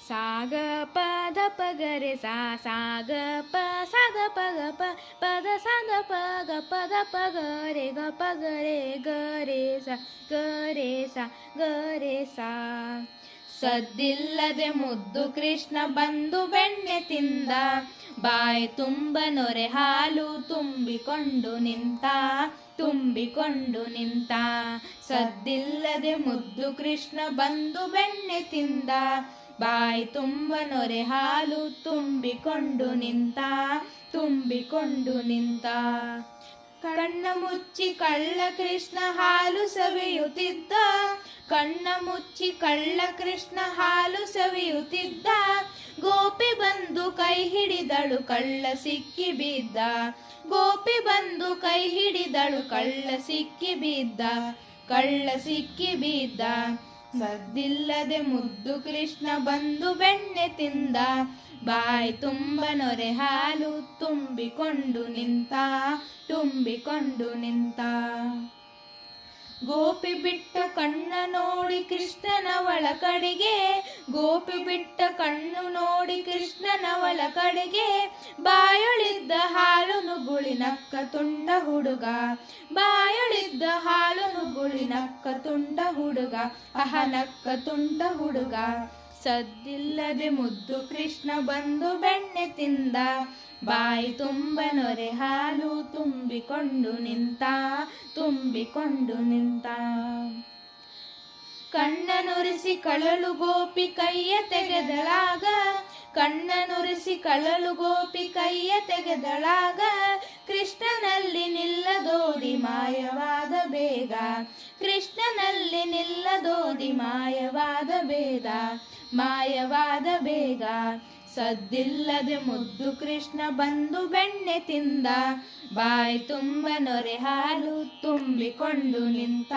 ಸಾಗ ಪದ ಪಗರೆ ಸಾಗ ಪ ಸದ ಪಗ ಪದ ಸದ ಪಗ ಪದ ಪಗರೆ ಗ ಪಗರೆ ಗರೆ ಗರೆ ಸಾ ಸದ್ದಿಲ್ಲದೆ ಮುದ್ದು ಕೃಷ್ಣ ಬಂದು ಬೆಣ್ಣೆ ತಿಂದ, ಬಾಯಿ ತುಂಬ ನೊರೆ ಹಾಲು ತುಂಬಿಕೊಂಡು ನಿಂತ. ಸದ್ದಿಲ್ಲದೆ ಮುದ್ದು ಕೃಷ್ಣ ಬಂದು ಬೆಣ್ಣೆ ತಿಂದ, ಬಾಯಿ ತುಂಬ ನೊರೆ ಹಾಲು ತುಂಬಿಕೊಂಡು ನಿಂತ. ಕಣ್ಣ ಮುಚ್ಚಿ ಕಳ್ಳ ಕೃಷ್ಣ ಹಾಲು ಸವಿಯುತ್ತಿದ್ದ, ಕಣ್ಣ ಮುಚ್ಚಿ ಕಳ್ಳ ಕೃಷ್ಣ ಹಾಲು ಸವಿಯುತ್ತಿದ್ದ. ಗೋಪಿ ಬಂದು ಕೈ ಹಿಡಿದಳು ಕಳ್ಳ ಸಿಕ್ಕಿ ಬಿದ್ದ, ಗೋಪಿ ಬಂದು ಕೈ ಹಿಡಿದಳು ಕಳ್ಳ ಸಿಕ್ಕಿ ಬಿದ್ದ. ಸದ್ದಿಲ್ಲದೆ ಮುದ್ದು ಕೃಷ್ಣ ಬಂದು ಬೆಣ್ಣೆ ತಿಂದ, ಬಾಯಿ ತುಂಬ ನೊರೆ ಹಾಲು ತುಂಬಿಕೊಂಡು ನಿಂತ. ಗೋಪಿ ಬಿಟ್ಟ ಕಣ್ಣ ನೋಡಿ ಕೃಷ್ಣನ ಒಳ ಕಡೆಗೆ, ಗೋಪಿ ಬಿಟ್ಟ ಕಣ್ಣು ನೋಡಿ ಕೃಷ್ಣನ ಒಳ ಕಡೆಗೆ. ಬಾಯೊಳಿದ್ದ ಹಾಲು ನುಗುಳಿ ನಕ್ಕ ತುಂಡ ಹುಡುಗ, ಬಾಯೊಳಿದ್ದ ಹಾಲು ನುಗುಳಿ ನಕ್ಕ ತುಂಡ ಹುಡುಗ, ನಕ್ಕ ತುಂಡ ಹುಡುಗ. ಸದ್ದಿಲ್ಲದೆ ಮುದ್ದು ಕೃಷ್ಣ ಬಂದು ಬೆಣ್ಣೆ ತಿಂದ, ಬಾಯಿ ತುಂಬ ನೊರೆ ಹಾಲು ತುಂಬಿಕೊಂಡು ನಿಂತ. ಕಣ್ಣನುರಿಸಿ ಕಳಲು ಗೋಪಿ ಕೈಯ ತೆಗೆದಳಾಗ, ಕಣ್ಣನುರಿಸಿ ಕಳಲು ಗೋಪಿ ಕೈಯ ತೆಗೆದಳಾಗ. ಕೃಷ್ಣನಲ್ಲಿ ನಿಲ್ಲದೋಡಿ ಮಾಯವಾದ ಬೇಗ, ಕೃಷ್ಣನಲ್ಲಿ ನಿಲ್ಲದೋಡಿ ಮಾಯವಾದ ಬೇಗ. ಸದ್ದಿಲ್ಲದೆ ಮುದ್ದು ಕೃಷ್ಣ ಬಂದು ಬೆಣ್ಣೆ ತಿಂದ, ಬಾಯಿ ತುಂಬ ನೊರೆ ಹಾಲು ತುಂಬಿಕೊಂಡು ನಿಂತ.